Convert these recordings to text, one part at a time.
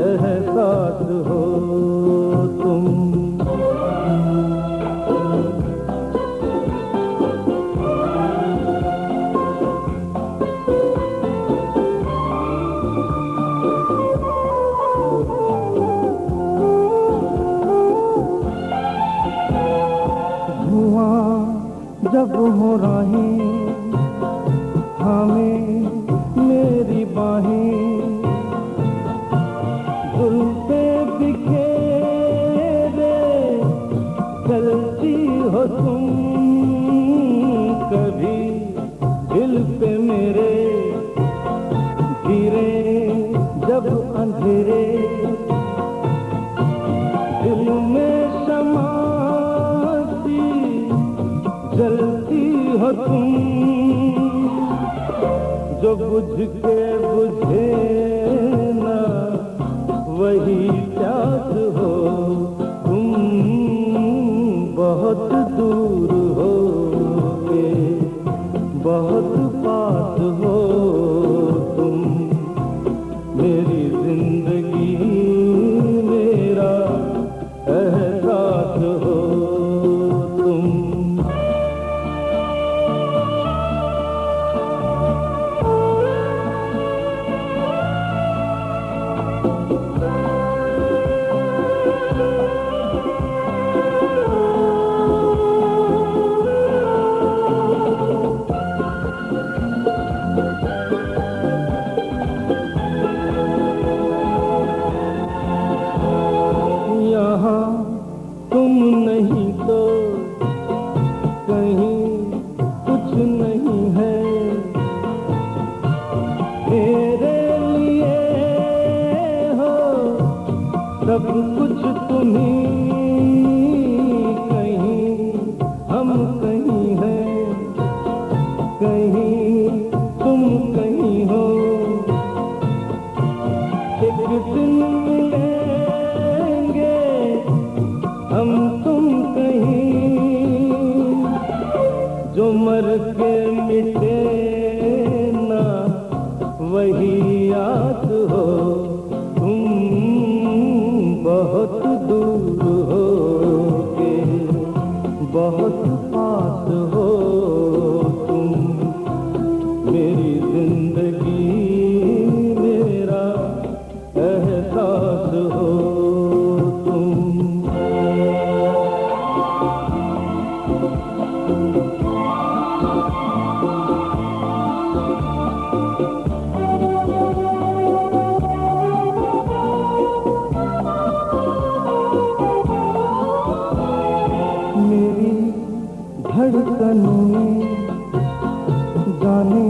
एहसास हो तुम। जब हो राहें थामे मेरी बाहें, जुल्फे बिखेरे चलती हो तुम, कभी दिल पे मेरे गिरे जब अंधेरे, दिल में शमाती जलती हो तुम, जो बुझ के बुझे ना वही प्यास हो तुम, बहुत दूर हो के बहुत पास हो तुम, मेरी जिंदगी मेरा एहसास हो तुम। तुम नहीं तो कहीं कुछ नहीं है, मेरे लिए हो सब कुछ तुम्ही, कहीं हम कहीं हैं, कहीं तुम कहीं हो, एक दिन मिलेंगे हम तुम कहीं, जो मर के मिटे ना वही याद हो तुम, बहुत दूर हो के बहुत पास हो तुम, मेरी जिंदगी मेरा एहसास हो तुम। मेरी धड़कनों में जाने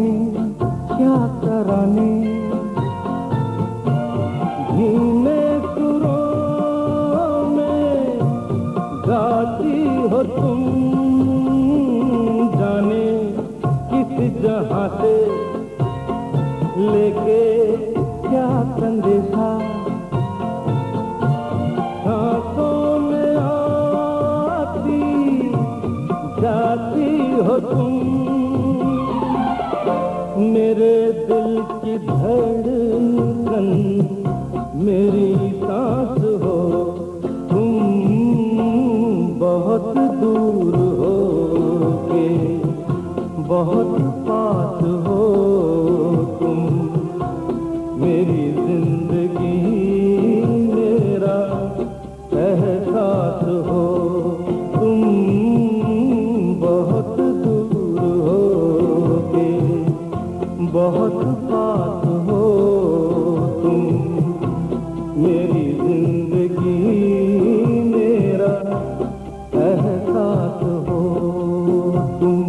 क्या तराने, धीमे सुरों में गाती हो तुम, जाने किस जहां से लेके क्या संदेशा, सांसों में आती जाती हो तुम, मेरे दिल की धड़कन मेरी सांस हो तुम, बहुत दूर हो के बहुत पास हो तुम, मेरी जिंदगी मेरा एहसास हो तुम, बहुत दूर हो के बहुत पास हो तुम, मेरी जिंदगी मेरा एहसास हो तुम।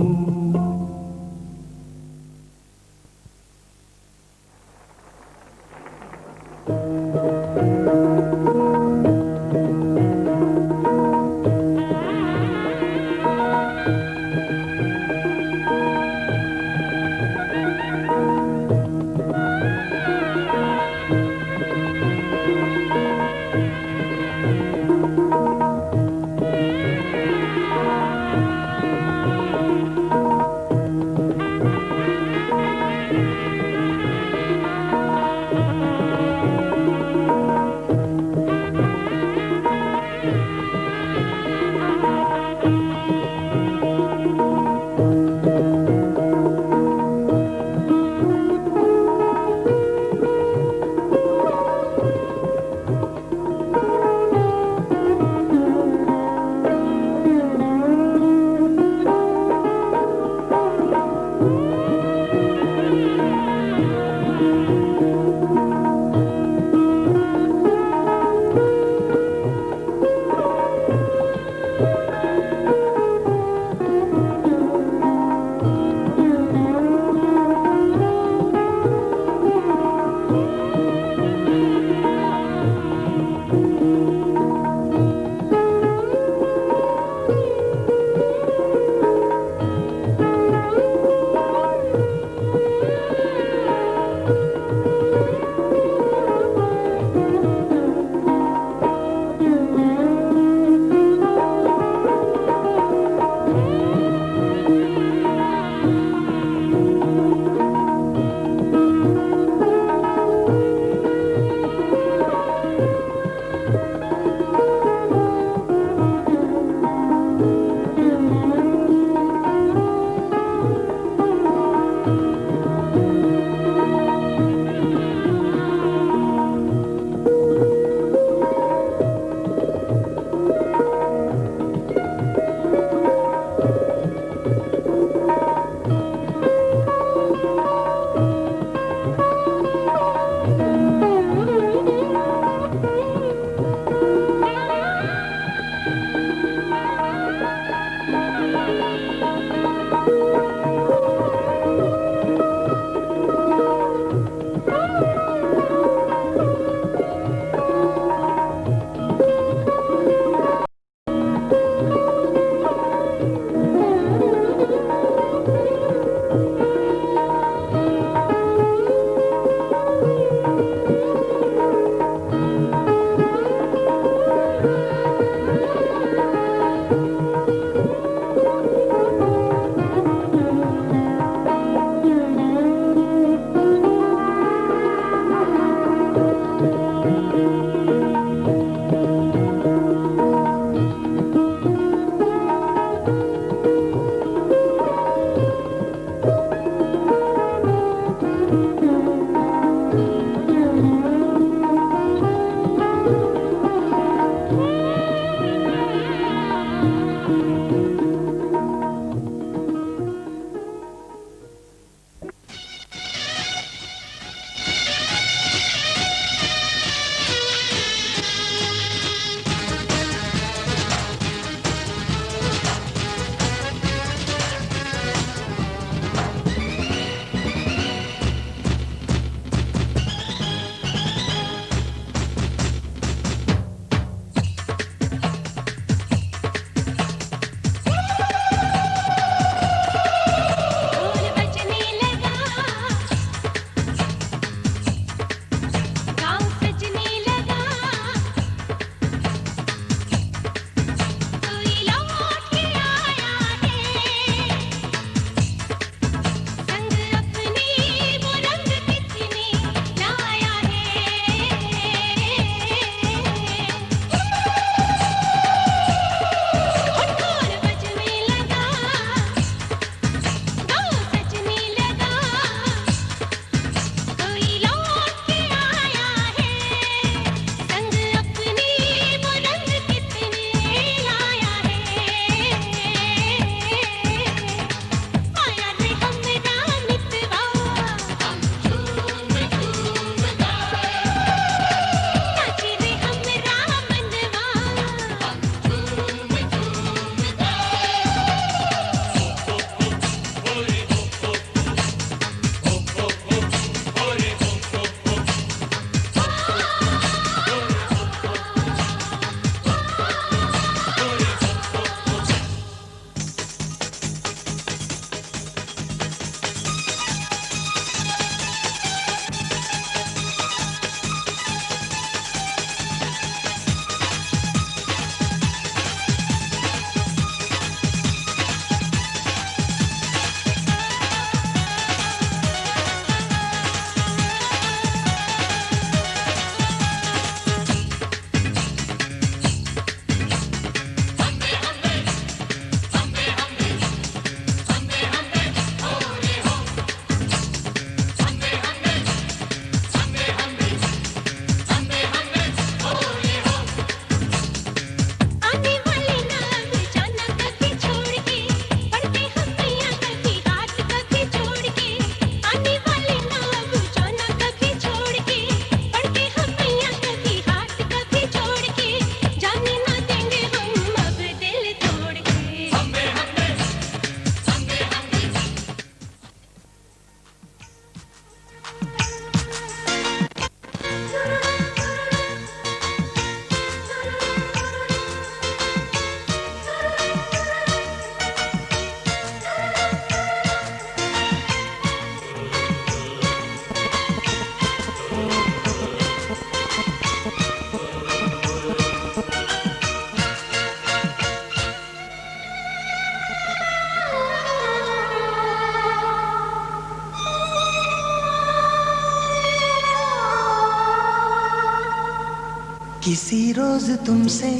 किसी रोज तुमसे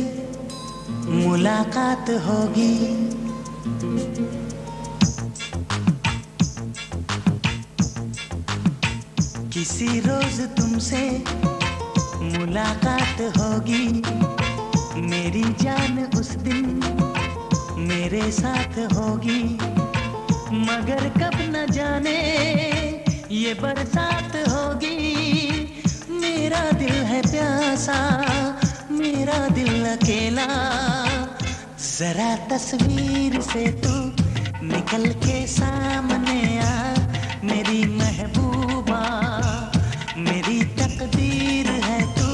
मुलाकात होगी, किसी रोज तुमसे मुलाकात होगी। मेरी जान उस दिन मेरे साथ होगी, मगर कब न जाने ये बरसात होगी। मेरा दिल है प्यासा, मेरा दिल अकेला, जरा तस्वीर से तू निकल के सामने आ मेरी महबूबा। मेरी तकदीर है तू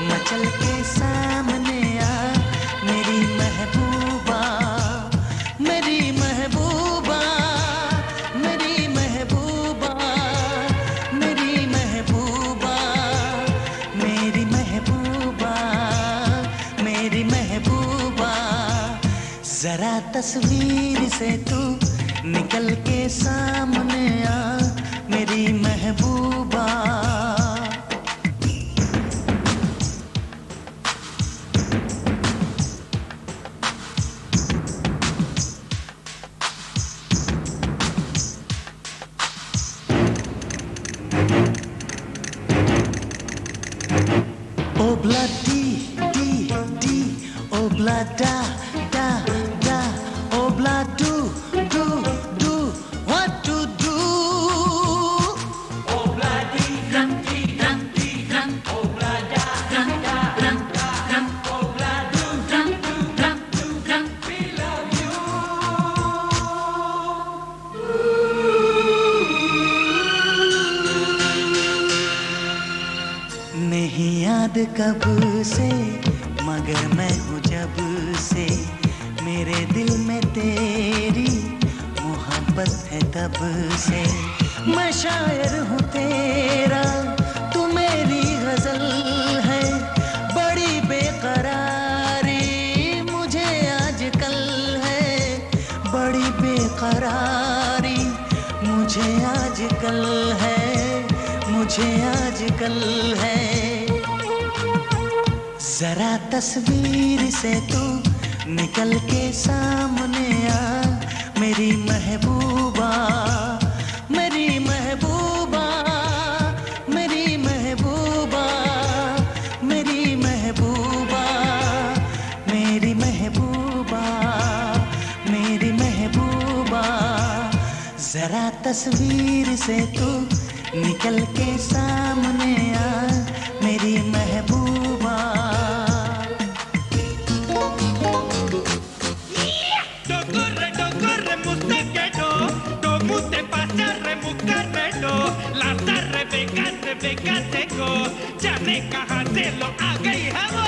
मचल के सामने आ मेरी महबूबा। मेरी महबूबा, मेरी महबूबा, मेरी महबूबा, मेरी महबूबा, मेरी महबूबा। जरा तस्वीर से तू निकल के सामने आ मेरी महबूबा। Obla di di di, obla da da da, obla do do do, what to do? Obla di dum di dum di dum, obla da dum da dum da dum, obla do dum do dum do dum. We love you. नहीं याद कब से मगर मैं हूँ जब से, मेरे दिल में तेरी मोहब्बत है तब से। मैं शायर हूँ तेरा, तू मेरी गजल है, बड़ी बेकरारी मुझे आजकल है, बड़ी बेकरारी मुझे आजकल है, मुझे आजकल है। जरा तस्वीर से तू निकल के सामने आ मेरी महबूबा। मेरी महबूबा, मेरी महबूबा, मेरी महबूबा, मेरी महबूबा, मेरी महबूबा। जरा तस्वीर से तू निकल के सामने आ मेरी महबूबा। Do corre muste do, do mute pasa re mukarre do, la tarre Rebecca se go, जाने कहाँ से लो आ गई है वो।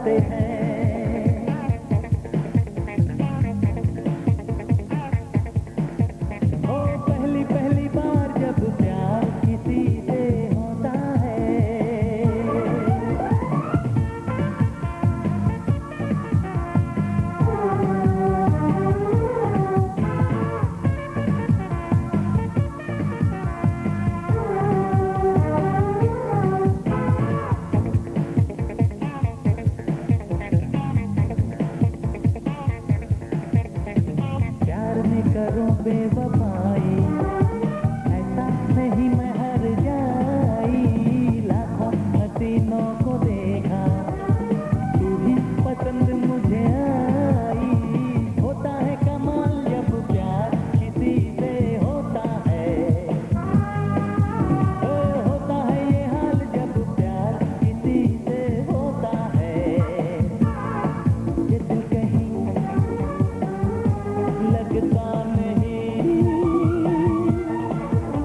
जाते हैं। ओ पहली पहली बार जब प्यार किसी से होता है, करूं बेवफाई, ऐसा नहीं मैं हर जाई। लाखों हसीनों को देखा, तू भी पसंद मुझे आई। होता है कमाल जब प्यार किसी से होता है, होता है ये हाल जब प्यार किसी से होता है। ये दिल कहीं लगता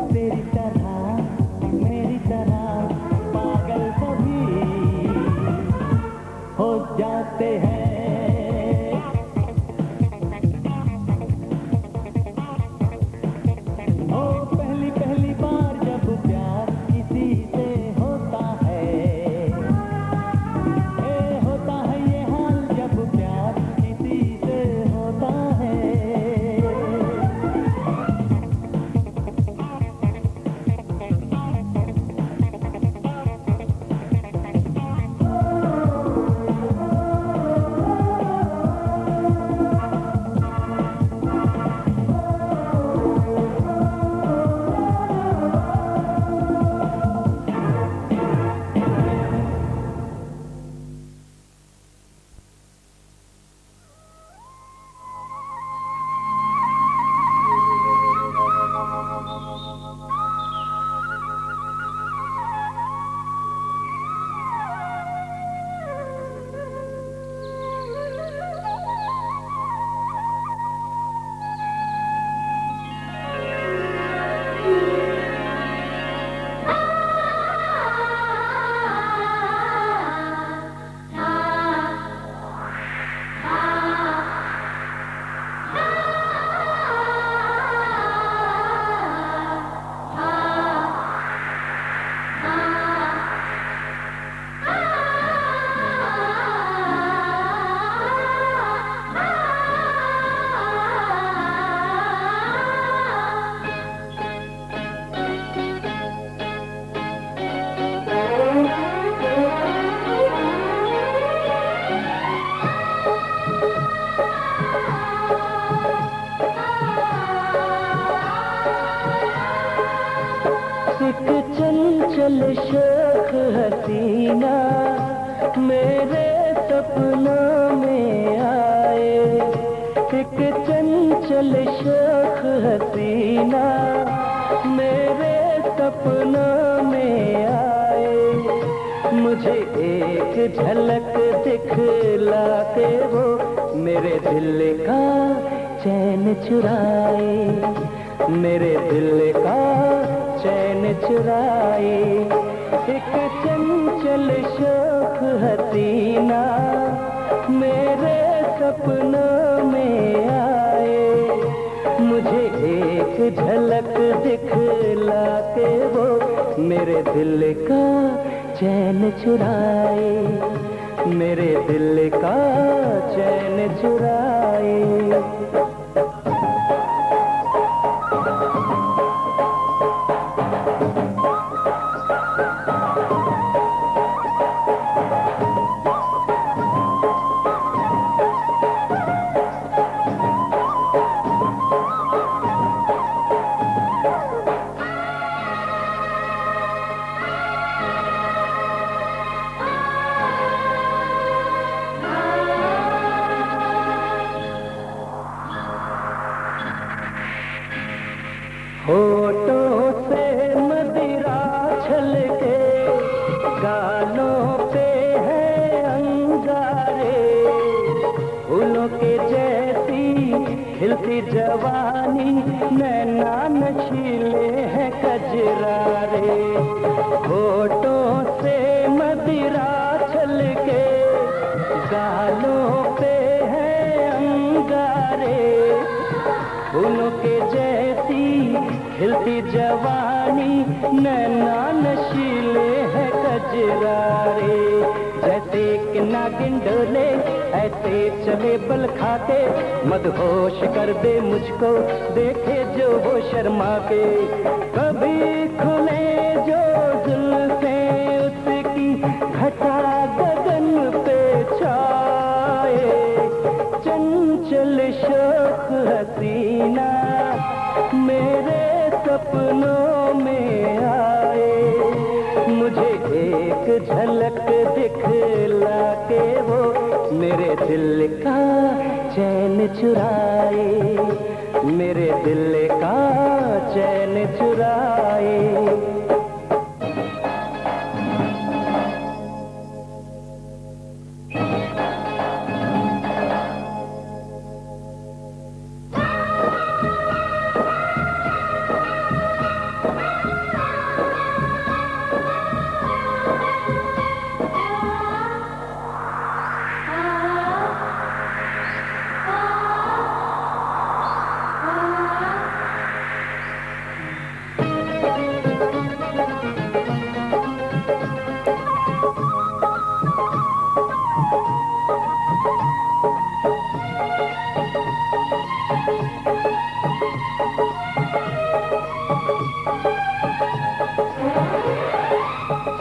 तेरी तरह मेरी तरह पागल सभी हो जाते हैं। ओ पहली पहली बार जब प्यार किसी से होता है, होता है ये हाल जब प्यार किसी से होता है। चल शौक हसीना मेरे सपनों में आए, एक चंचल शौक हसीना मेरे सपनों में आए। मुझे एक झलक दिखला के वो मेरे दिल का चैन चुराए, मेरे दिल का चैन चुराए। एक चंचल शौक हसीना मेरे सपनों में आए। मुझे एक झलक दिखला के वो मेरे दिल का चैन चुराए, मेरे दिल का चैन चुराए। होठों से मदिरा छलके, गालों पे है अंगारे, फूलों के जैसी खिलती जवानी, नैना नशीले हैं कजरारे। होठों से मदिरा छलके, फूलों के जैसी खिलती जवानी, नैना नशीले है कजरारे। जैसे कि नागिन डोले ऐसे चले बल खाते, मदहोश कर दे मुझको देखे जो वो शर्मा के। कभी खुले जो जुल्फें उसकी घटा गगन पे छाए, चंचल शोख हसीना मेरे सपनों में आए। मुझे एक झलक दिखला के वो मेरे दिल का चैन चुराए, मेरे दिल का चैन चुराए।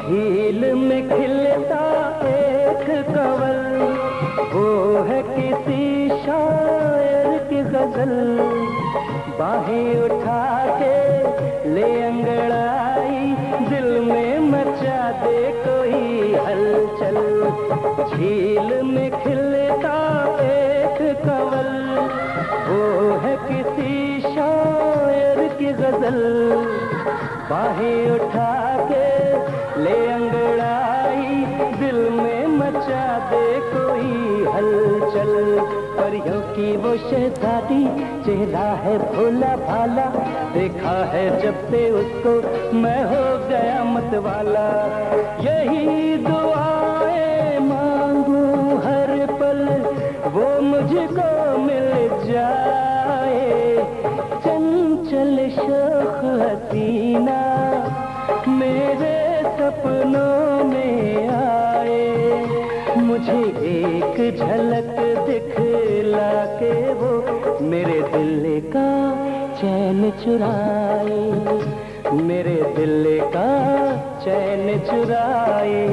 झील में खिलता एक कंवल, वो है किसी शायर की गजल। बाहें उठा के ले अंगड़ाई, दिल में मचा दे कोई हलचल। झील में खिलता एक कंवल, वो है किसी शायर की गजल। बाहें उठा के ले अंगड़ाई, दिल में मचा दे कोई हलचल। परियों की वो शहजादी, चेहरा है भोला भाला, देखा है जब से उसको मैं हो गया मतवाला। यही दुआएं मांगू हर पल, वो मुझको मिल जाए। चंचल शोख हसीना मेरे सपनों में आए। मुझे एक झलक दिखला के वो मेरे दिल का चैन चुराए, मेरे दिल का चैन चुराए।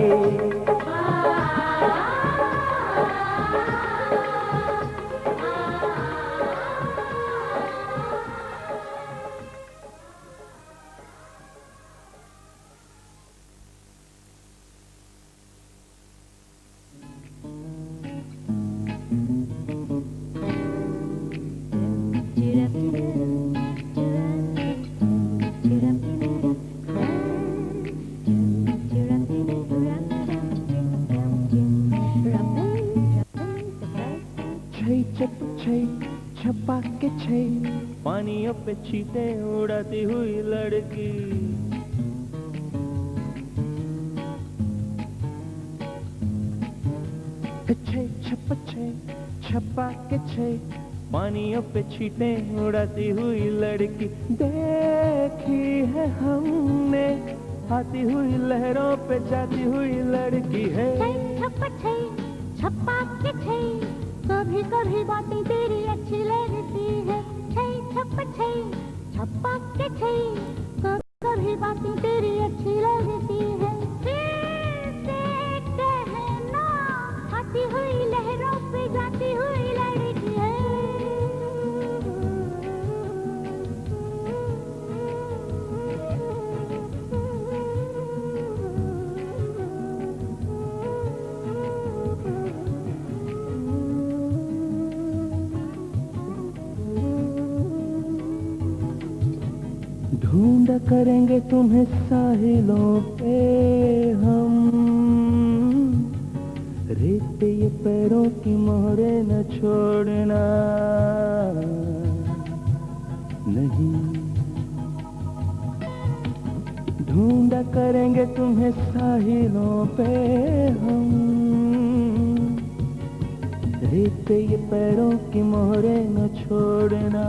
छपा के छे, पानियों पे छींटे उड़ाती हुई लड़की। छे छप छे, छपा के छे, पानियों पे छींटे उड़ाती हुई लड़की। देखी है हमने आती हुई लहरों पे जाती हुई लड़की है। छप छे, छपा के छे, कभी कभी बातें तेरी अच्छी लगती है। छप छे, छपा के छे, कभी बातें तेरी अच्छी लगती है। फिर से कहना, आती हुई लहरों पे जाती हुई लड़की है। ढूंढ करेंगे तुम्हें साहिलों पे हम, रेत पे ये पैरों की मोहरें न छोड़ना। नहीं ढूंढ करेंगे तुम्हें साहिलों पे हम, रेत पे ये पैरों की मोहरे न छोड़ना।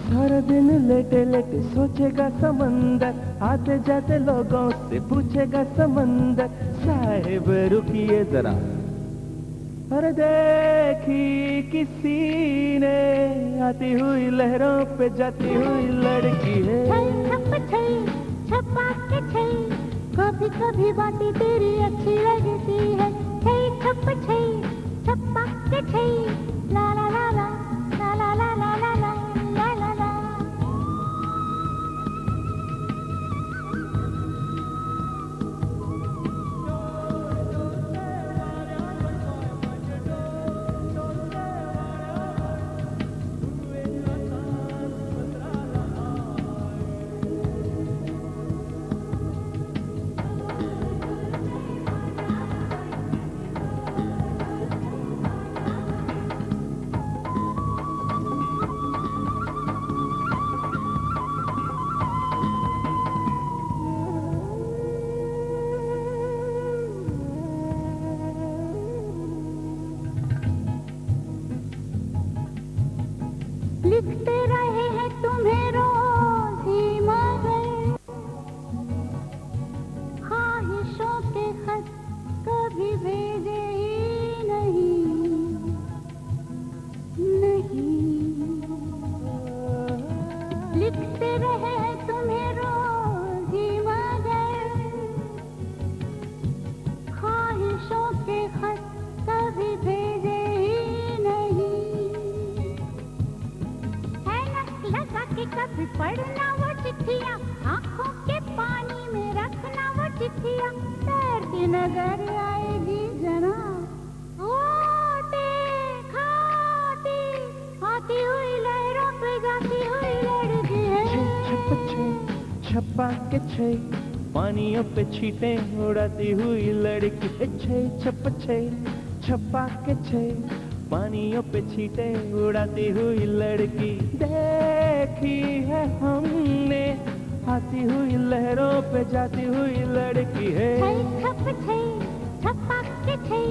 सारा दिन लेटे लेटे सोचेगा समंदर, आते जाते लोगों से पूछेगा समंदर, साहिब रुकिए जरा, पर देखी किसी ने आती हुई लहरों पे जाती हुई लड़की है। छप्पा के छै, कभी कभी बातें तेरी अच्छी लगती है। छप्पा के छै, ला ला ला ला ला ला ला ला ला ला ला ला। लिखते रहे हैं तुम्हें रोज ही मगर ख्वाहिशों के खत कभी भेजे ही नहीं। लिखते रहे हैं तुम्हें रोज ही मगर ख्वाहिशों के खत कभी भेजे ही नहीं। लगा के कभी पढ़ना वो चिट्ठियाँ, आंखों के पानी में रखना वो चिट्ठियाँ, तैरती नजर आएगी जरा, ओ खाती आती हुई लहरों पे जाती हुई लड़की है। छप्पा के छै, पानियों पे छींटे उड़ाती हुई लड़की है। छप्पा के छै, पानियों पे छींटे उड़ाती हुई लड़की देखी है हमने, आती हुई लहरों पे जाती हुई लड़की है। छप्पा के छै,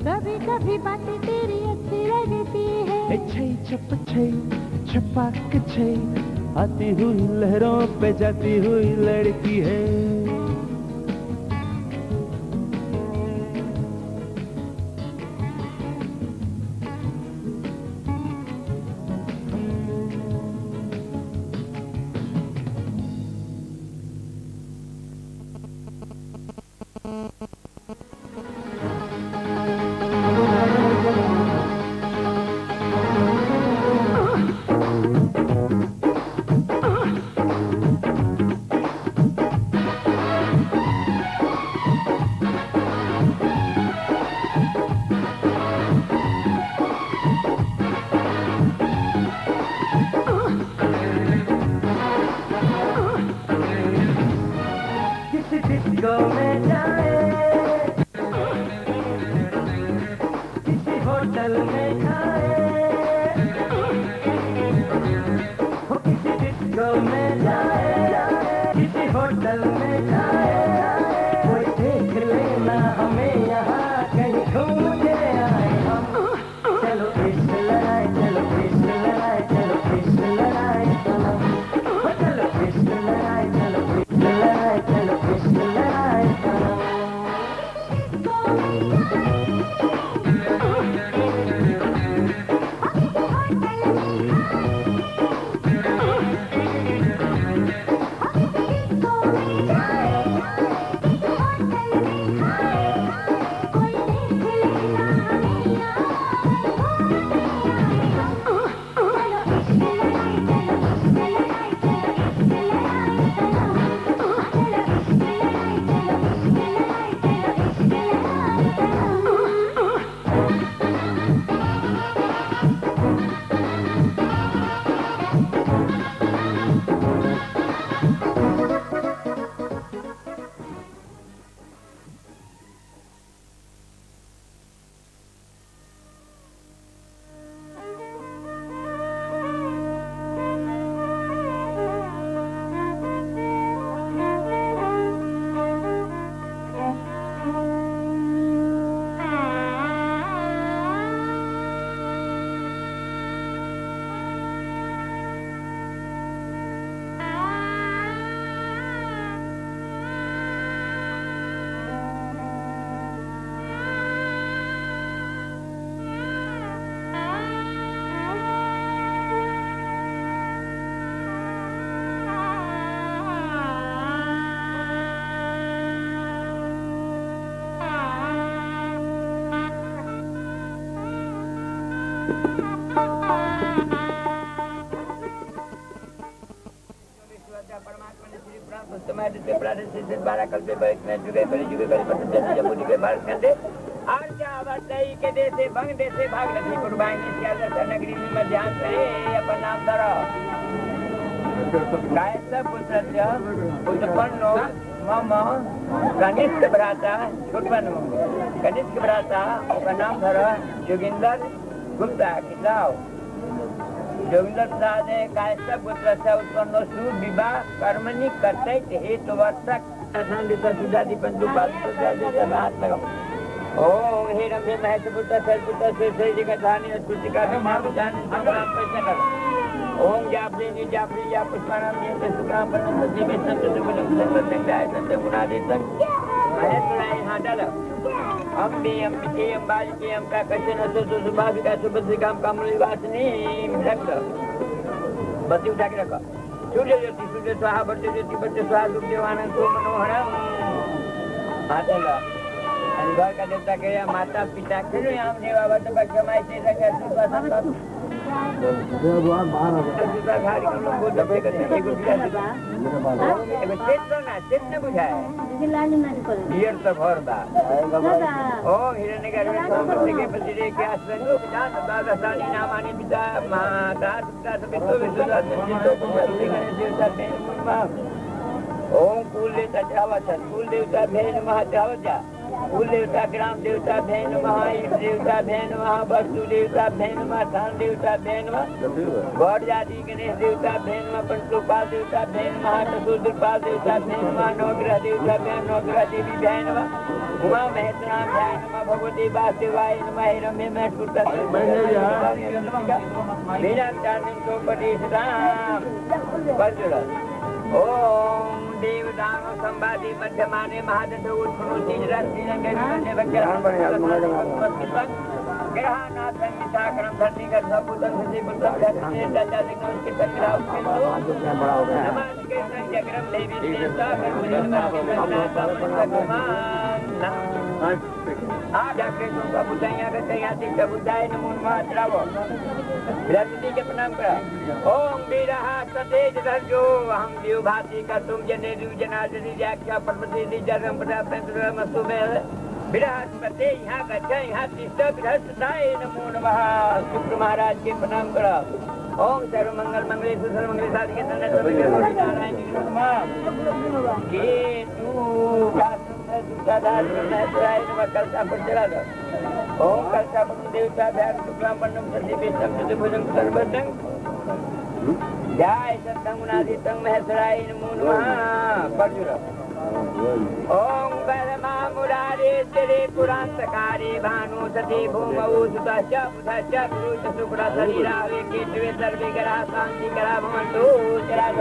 कभी कभी बातें तेरी अच्छी लगती है। छप्पा के छै, आती हुई लहरों पे जाती हुई लड़की है। डिस्को में जाए, किसी होटल में खाए, हो किसी डिस्को में जाए, किसी होटल में जाए, कोई देख लेना हमें यहाँ कहीं घूम के आए हम। चलो इश्क लड़ाए, चलो इश्क लड़ाए, चलो इश्क लड़ाए सनम, चलो इश्क लड़ाए, चलो इश्क लड़ाए, चलो इश्क लड़ाए सनम। परमात्मा ने श्री प्राण पुस्तमाय दिते प्राण से 12 कल्पे बैठ में जुगे कली जुगे कली पत जन जमुनी के बाल कंदे आर्जा वतई के देसे भंग देसे भाग लखी कुर्बानी सियादत नगरी में ध्यान करे अपन नाम धरो गायस पुत्रस्य उत्पन्नो मम कनिष्ठ भ्राता छोटपन कनिष्ठ भ्राता का नाम धरो जोगिंदर गुप्ता किताब जोगिंदर प्रसाद कायस्थ पुत्र से उत्पन्न सु विवाह कर्मणि करते हेतु वर्षक संदित सुजाति पंचुपाल सुजाति हाथ लगाओ ओम हे रमे महेश पुत्र पुत्र से जगधानी स्तुतिका नाम जान संग्राम पैसा ओम जापरी नि जापरी या पुष्पाणाम ये सुकाम परम सत्य में संत गुणम संत संगाय संत गुणादितन महेश राय हाडल अम्बे अम्बिके अम्बालिके अम्का कशन असो सुभाविका सुभद्रिकाम कामली वासनी रख बत्ती उठा के रखो सूर्य ज्योति सूर्य स्वाहा बर्ते ज्योति बर्ते स्वाहा सुख देवानंद सो मनोहरम आतला घर का देवता के माता पिता के यहाँ देवा वर्त बक्षमाय से रखे सुपा संत देववान बाहर आ घाड़ी को लोग दबे करते हैं एक चेतन ना चेतन बुझाए लाली मारी कर ईयर तो भर बा ओ हिरण्य गर्भ में सोमवती के पति के आश्रय को जान दादा सानी नामानी पिता माता पिता सभी तो विश्वास जितो को पति गणेश देवता के ओम कुल देवता जावा कुल देवता भेन महाजावजा कुल देवता ग्राम देवता भेन महाईश देवता भेन वस्तु देवता भेन धान देवता भेन गौड़ जाति गणेश देवता भेन पंचोपाल देवता भेन महाकसूद्रपाल देवता भेन नवग्रह देवता भेन नवग्रह देवी भेन उमा महेश्वरा भेन भगवती वासुदेवाय नमः रमे में सुता मीरा चारण को पटिश्राम बजरा ओम देवदानो संवादी मध्यमाने महादत्त उत्पन्नो तीजरा श्रीरंगे विरंगे वक्र ग्रहानाथ संगीताकरम धरती कर सबुतन से पुत्रम धरती दादा सिंह के संग्राम नमः के संजग्रम देवी देवता आज आके तुमका बुझाइया के तैयार दिख बुझाए नमो नमः चलावो धरती के प्रणाम करा ओम वीरहा सतेज धर्जो हम देव भाती का तुम जने देव जनादि व्याख्या पर्वती दी जगम प्रताप पेंद्र मस्तु में विराजपते यहाँ का जय यहाँ तिष्ठक रहस्ताय नमो नमः शुक्र महाराज के प्रणाम करा ओम सर्व मंगल मंगले सुसर्व मंगले साधि के तन्ने सभी के गौरी नारायण जी नमः के तू दास महेश्वराय नमः कलसा पर चला दो ओम कलसा पर देवता ध्यान शुक्लाम पन्नम सती बेशम चतुर्भुजं सर्वदं जय सत्संग गुणादितं महेश्वराय नमो नमः परजुरा ओम परमा मुरारे तेरे पुरांतकारे भानु सती भूमौ सुतश्च बुधश्च गुरुश्च शुक्र शरीरावे केतवे सर्वे ग्रहा शांति ग्रहा भवन्तु चराग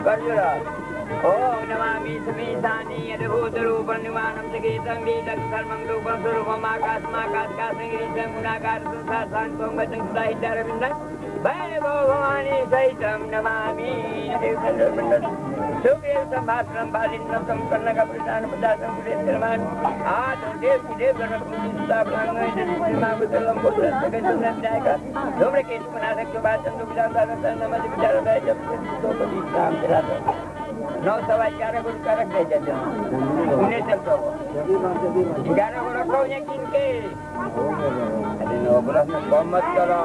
परजुरा ओम नमामि समीसानि अद्भुत रूपं निवानं सगीतं वेदं सर्वं रूपं स्वरूपम् आकाशमाकाशकाशं गुणाकार संसार शान्तं वचं सुधाहितरविन्दं भैरवो भवानी सहितं नमामि सुग्रीव संभाषणं बालिन्नं संकर्णकपरिधानं पदार्थं पुरेश्वरवान् आदौ देव की देव गणपतिस्तापनाङ्गं पुत्रस्तकैतुर्नविनायक धूम्रकेतु पुनादक्ष वाचं दुविधासारतं नमः विचारदाय जपतिस्तां चरात 9:15 गुरु का रख दे जज उन्हें चलता 11 को रखो ये किनके अरे 9 बरस में कम मत करो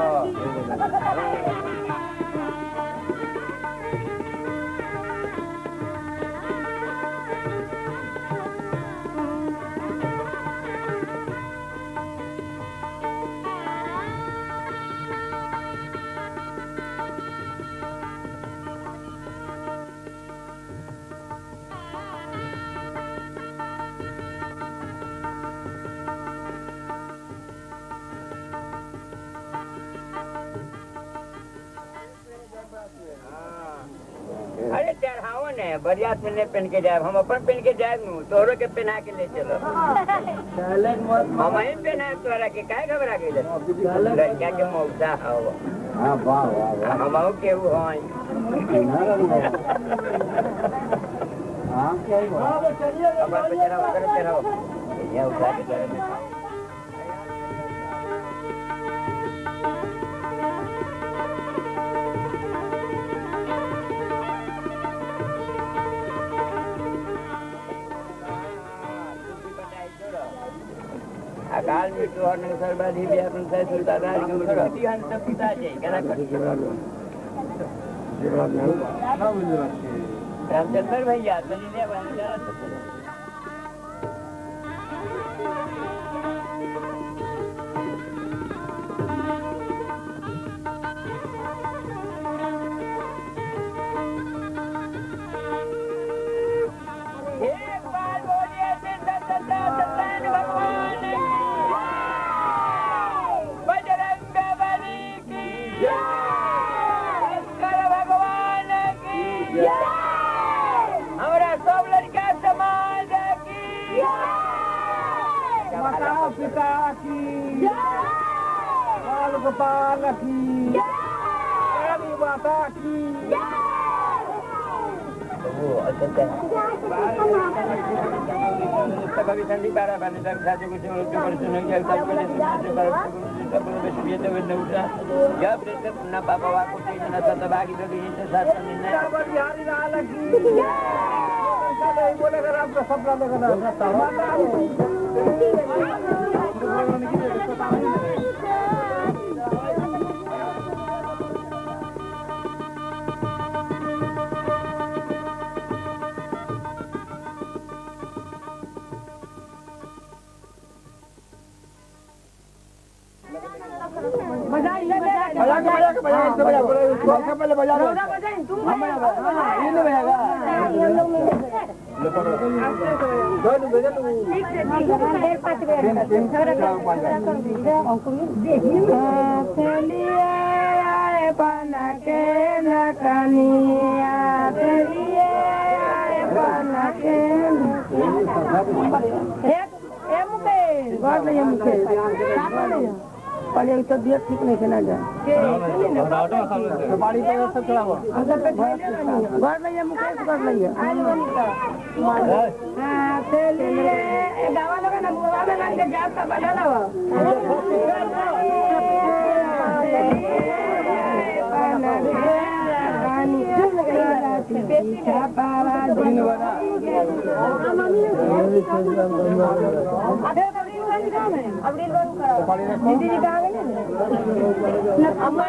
अरे चढ़ाओ ने बढ़िया से ने पहन के जाए हम अपन पहन के जाए तोहरो के पहना के ले चलो हम ही पहना तोहरा के काहे घबरा के लड़का के मौसा हो हां वाह वाह हम के हो हई हां क्या ही हां चलिए अब चढ़ाओ ये उठा के घर में अकाल मृत्यु और सर्वाधि व्यापन से सुल्तान राज के ऊपर ध्यान सब पिता जी कहना रामचंद्र भैया चलिए पिता की बाल गोपाल की काली माता की कभी ठंडी पारा पानी तक साजो कुछ परिचय नहीं किया तब पहले से पर सब में ये तो नहीं उठा जब से ना पापा वा को चीज ना तो बाकी तो ये साथ में नहीं बिहारी लाल की चलो बोले अगर आपका सपना लगना पहले तो दिया ठीक नहीं खेला जाए बाड़ी पे सब चला हुआ घर नहीं मुकेश कर लिया हां चलिए गावा लोग ना गोवा में लग के जाता बना लो दीदी जी कहाँ गए अम्मा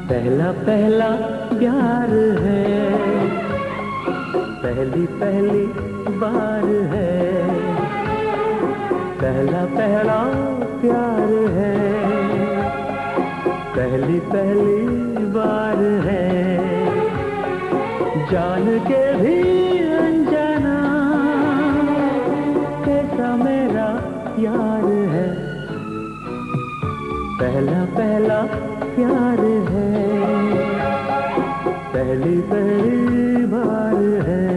पहला पहला प्यार है, पहली पहली बार है, पहला पहला प्यार है, पहली पहली बार है, जान के भी अनजाना कैसा मेरा यार है, पहला पहला प्यार है, पहली पहली बार है।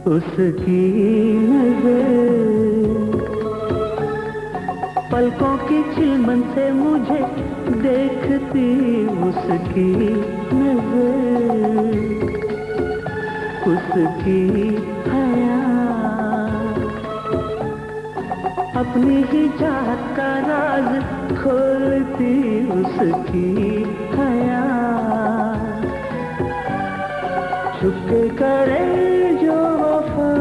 उसकी नजर पलकों की चिलमन से मुझे देखती, उसकी नजर उसकी हया अपनी ही चाहत का राज खोलती उसकी हया। छुपके करे जो वफा,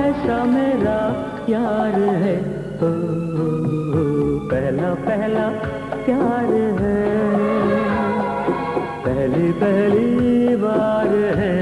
ऐसा मेरा यार है। ओ, पहला पहला प्यार है, पहली पहली बार है।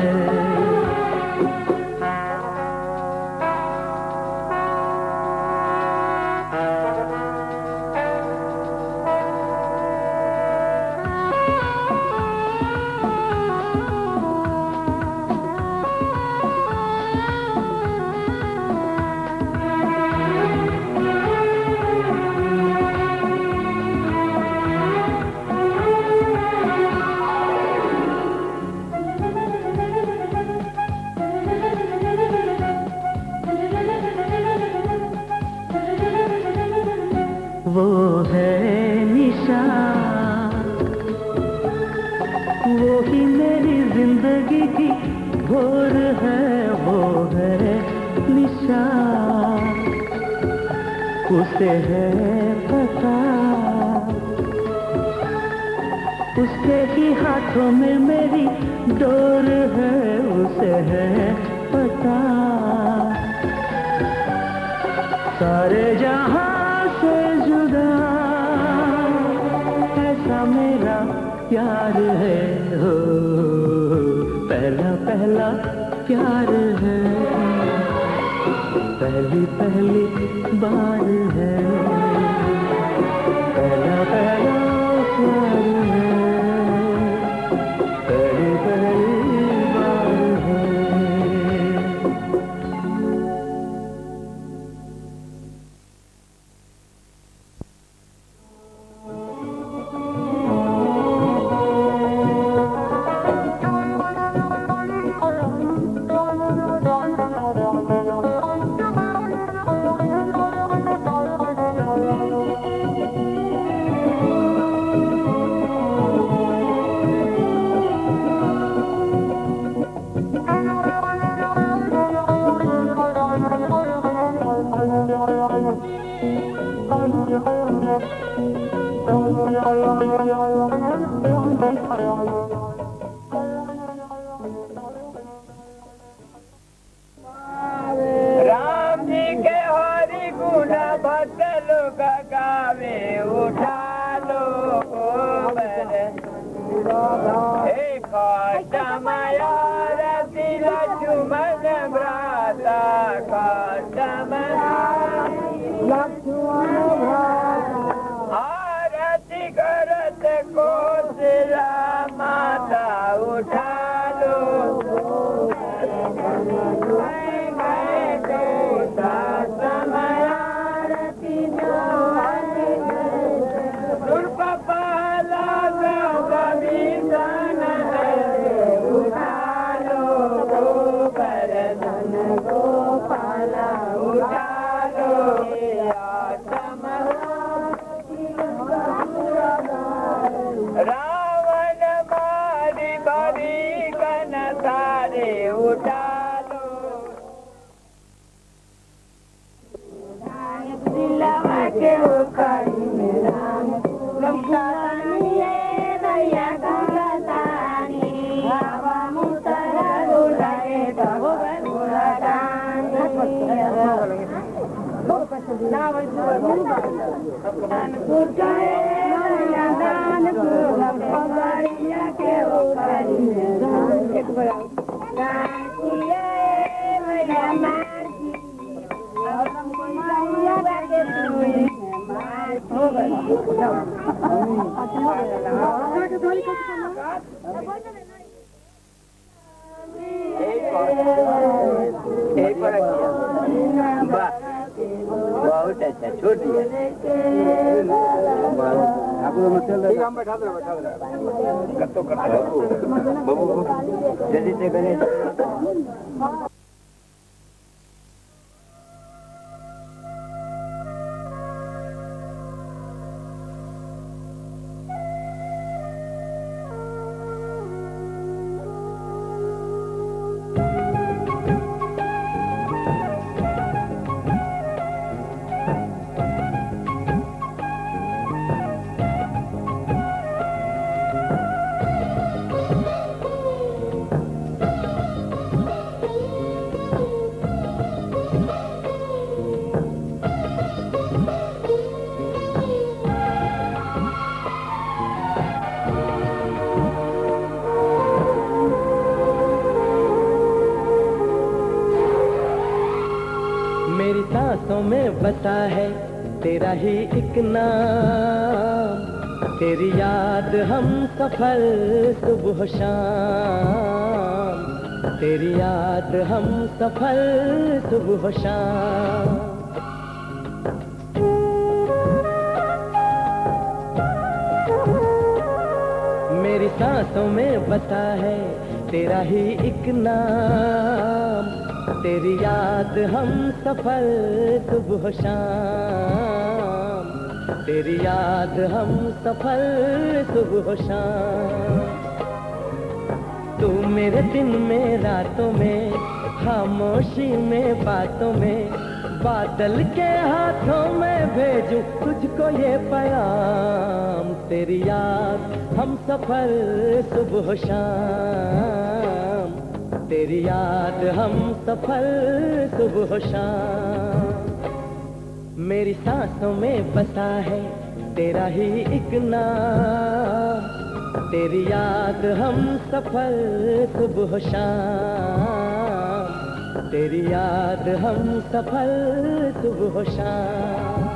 वो है निशा, वो ही मेरी जिंदगी की भोर है। वो है निशा, उसे है पता, उसके ही हाथों में मेरी डोर है। उसे है पता, सारे जहां से जुदा ऐसा मेरा प्यार है। हो, पहला पहला प्यार है, पहली पहली बार है। पहला पहला प्यार है, पहली पहली बार है। राम जी के हरि गुण भजन गावे, उठा लो गोबर। हे कष्ट माया रति लक्ष्मण भ्राता, कष्ट आरती करत कोशिला माता, उठा लो रावण मारी भरी कन सारे, उठा लो दिलवा के उखाड़ी में राम लंकानी भैया गंगानी हवा मुतरा रुलाए भगवान गुणगान बहुत अच्छा, छोड़ दिया। जल्दी से गणेश सांसों में बसा है तेरा ही एक नाम, तेरी याद हम सफर सुबह शाम, तेरी याद हम सफर सुबह शाम। मेरी सांसों में बसा है तेरा ही एक नाम, तेरी याद हम सफर सुबह शाम, तेरी याद हम सफर सुबह शाम। तू मेरे दिन में रातों में, खामोशी में बातों में, बादल के हाथों में भेजूं तुझको ये पैगाम, तेरी याद हम सफर सुबह शाम, तेरी याद हम सफर सुबह शाम। मेरी सांसों में बसा है तेरा ही एक नाम, तेरी याद हम सफर सुबह शाम, तेरी याद हम सफर सुबह शाम।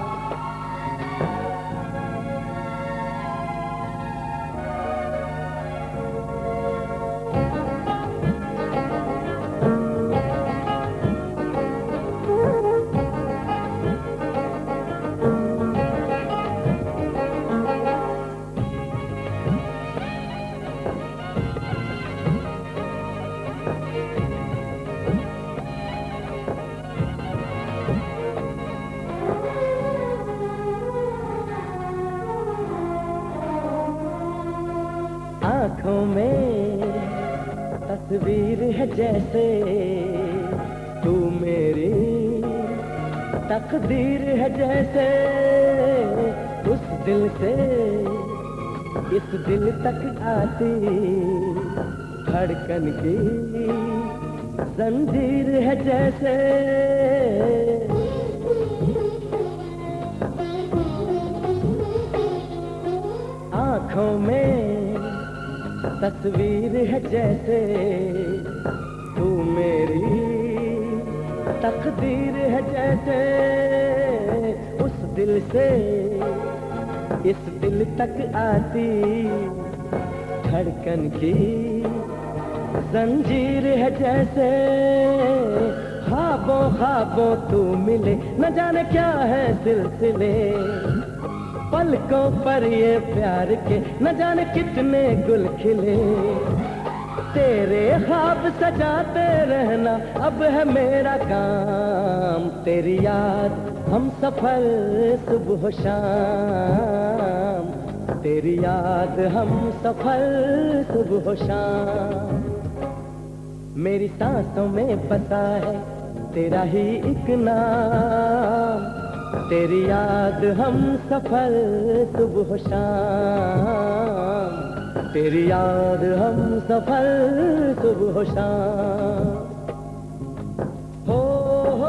आँखों में तस्वीर है जैसे तू मेरी तकदीर है जैसे, उस दिल से इस दिल तक आती धड़कन की जंजीर है जैसे। आँखों में तस्वीर है जैसे तू मेरी तकदीर है जैसे, उस दिल से इस दिल तक आती धड़कन की जंजीर है जैसे। ख्वाबों ख्वाबों तू मिले न जाने क्या है सिलसिले, पलकों पर ये प्यार के न जाने कितने गुल खिले, तेरे ख्वाब सजाते रहना अब है मेरा काम, तेरी याद हम सफर सुबह शाम, तेरी याद हम सफर सुबह शाम। मेरी सांसों में बसा है तेरा ही एक नाम, तेरी याद हम सफर सुबह शाम, तेरी याद हम सफर सुबह शाम। हो हो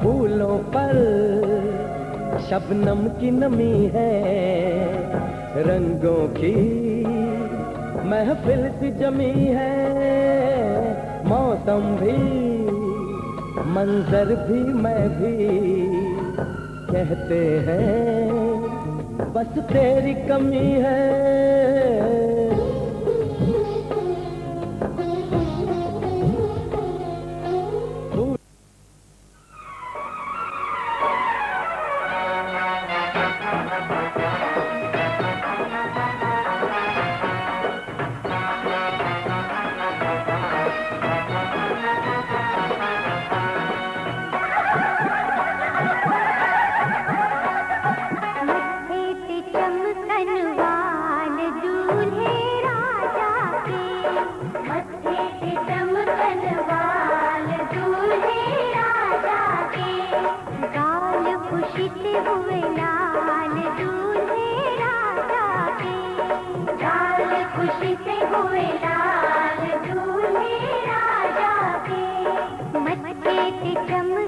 फूलों पर शबनम की नमी है, रंगों की महफिल सी जमी है, मौसम भी मंजर भी मैं भी कहते हैं बस तेरी कमी है।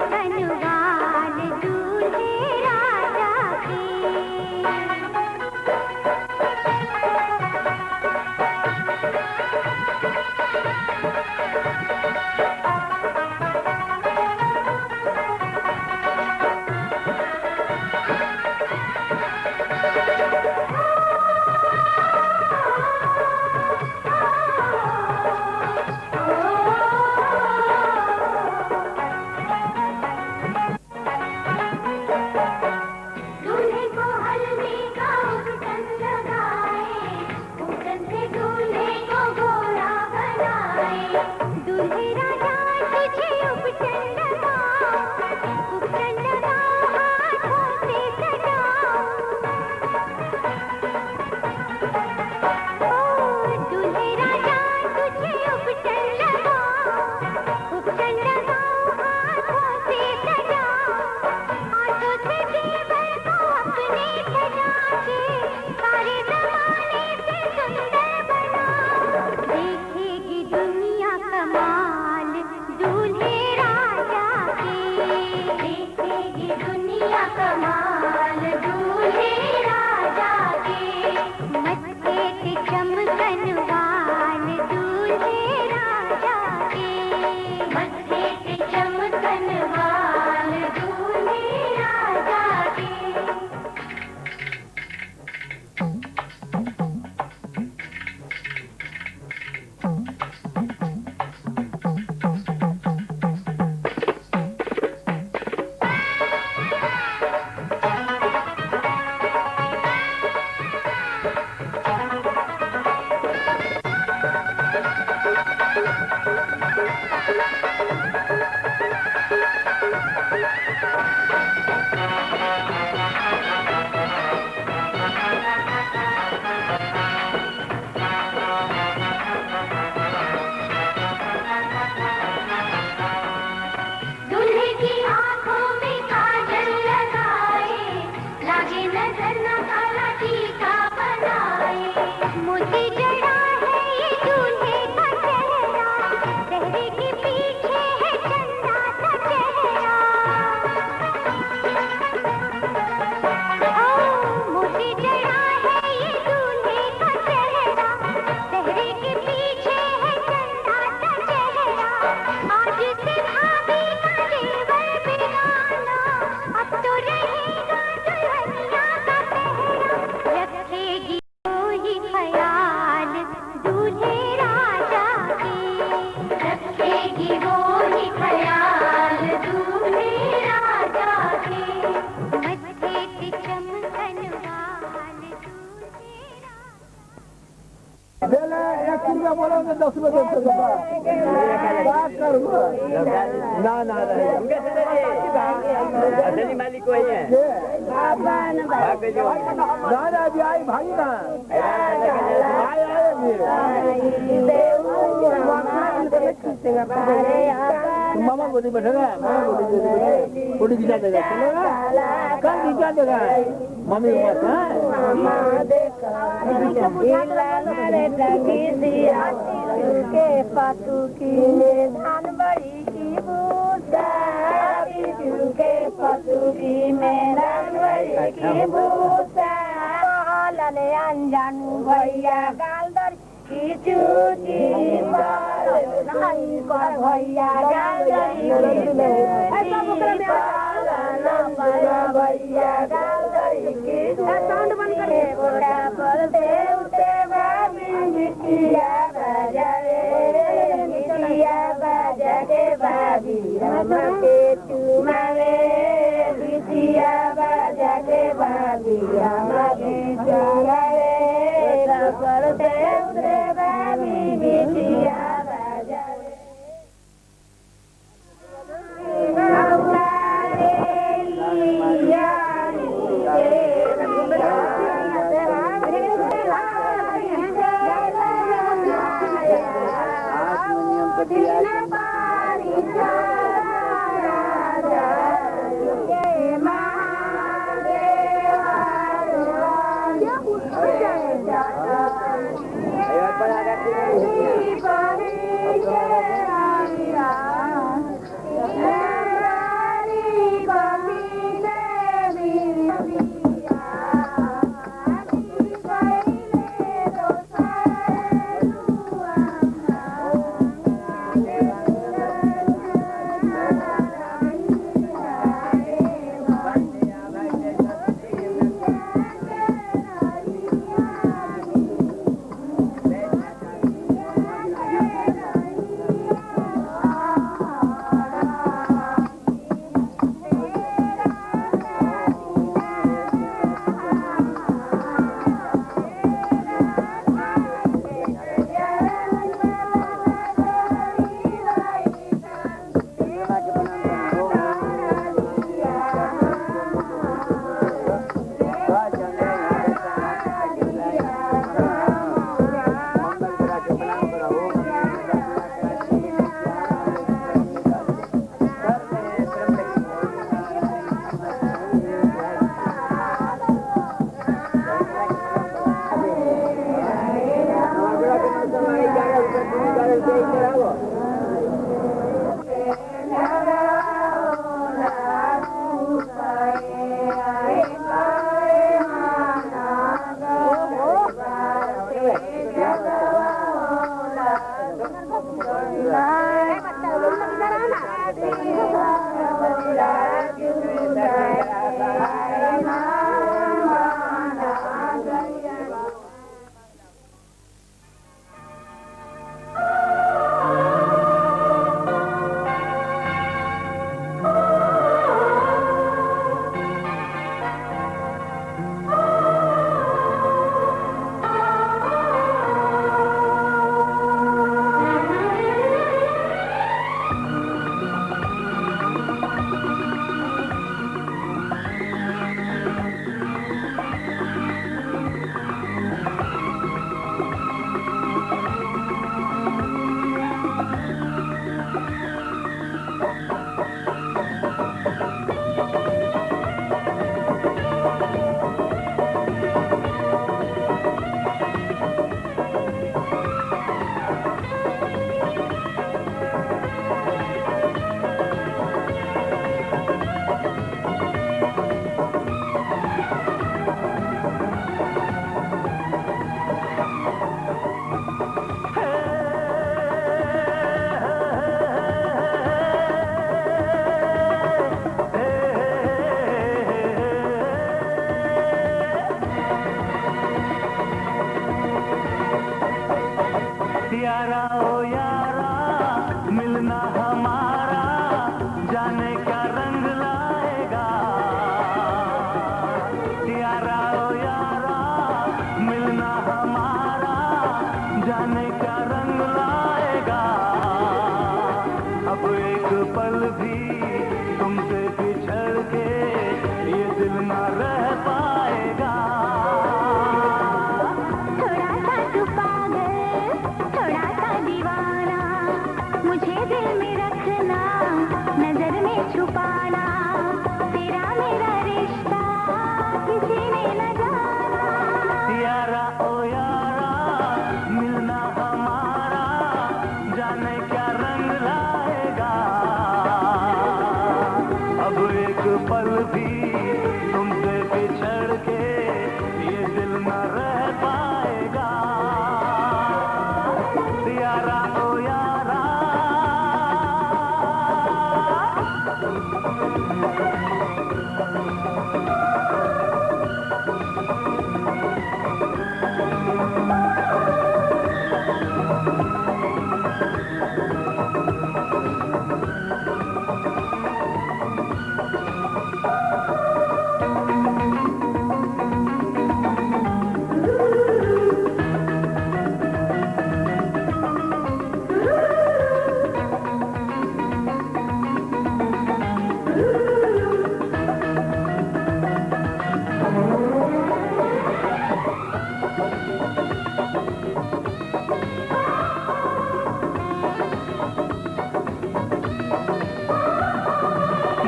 कनवाल दूल्हे राजा के। दूल्हे को हल्दी का उपटन लगाए, उपटन से दूल्हे को गोरा बनाए। दूल्हे राजा तुझे उपटन लगाओ, उपटन लगाओ हाथों से सजाओ। ओ दूल्हे राजा तुझे उपटन लगाओ, उपटन लगाओ हाथों से सजाओ। हाथों से देवर को अपने सजा के सारे जमाने से सुंदर बनाओ। देखेगी दुनिया कमाल दूल्हे राजा के। देखेगी दुनिया कमाल दूल्हे राजा के। मत्थे पे चमकन वाल दूल्हे राजा के। मत्थे पे चमकन वाल दूल्हे राजा के। दूल्हे की आंखों में काजल लगाए, लागे नजर न काला टीका बनाए। मोती जड़ा है ये दूल्हे का चेहरा, चेहरे के पीछे है चंदा सा चेहरा। ओ मोती जड़ा है ये दूल्हे का चेहरा, चेहरे के पीछे है चंदा सा चेहरा। आज से भाभी का जेवर बिगाना, अब तो रहेगा दुल्हनिया का पहरा। रखेगी वही ख्याल दूल्हे राजा के। रखेगी वही ख्याल दूल्हे राजा के। मत्थे पे चमकन वाल दूल्हे राजा। बेला 1 रुपया बोलो तो 10 रुपया दे दो। बात करो ना ना असली मालिक कोई है दादा भी आई भाई ना आए मामा गोदी बैठेगा मामा गोदी खिंचा देगा चलेगा कल खिंचा देगा मम्मी के पास के पातू की धान बड़ी की बूटा, के पातू की में धान बड़ी की बूटा। लाले अनजान भैया गालदर की चूची पर भैया गालदर भैया गालदर की साउंड बंद करे। बोला पर देवते भाभी मिटिया बजावे, मिटिया बजा के भाभी रमा के चुमावे। मिटिया बजा के भाभी रमा के चुमावे। पर देवते भाभी मिटिया बजावे। छुपाना, तेरा मेरा रिश्ता किसी ने न जाना। यारा ओ यारा, मिलना हमारा जाने क्या रंग लाएगा। अब एक पल भी तुमसे बिछड़ के ये दिल न रह पाएगा। यारा ओ यारा,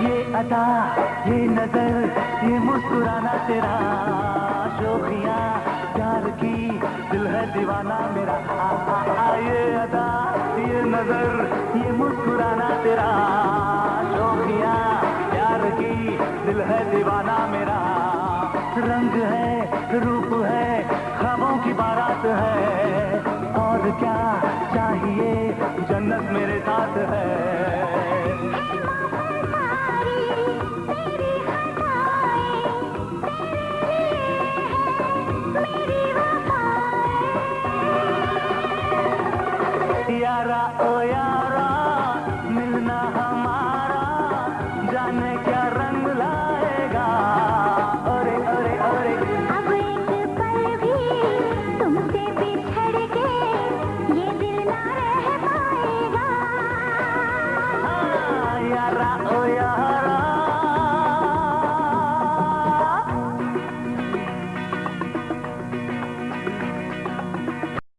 ये अदा, ये नजर, ये मुस्कुराना तेरा, शोखियाँ प्यार की, दिल है दीवाना मेरा। ये अदा, ये नजर, ये मुस्कुराना तेरा, शोखियाँ प्यार की, दिल है दीवाना मेरा। रंग है, रूप है, ख्वाबों की बारात है, और क्या चाहिए, जन्नत मेरे साथ है। यारा ओ यारा,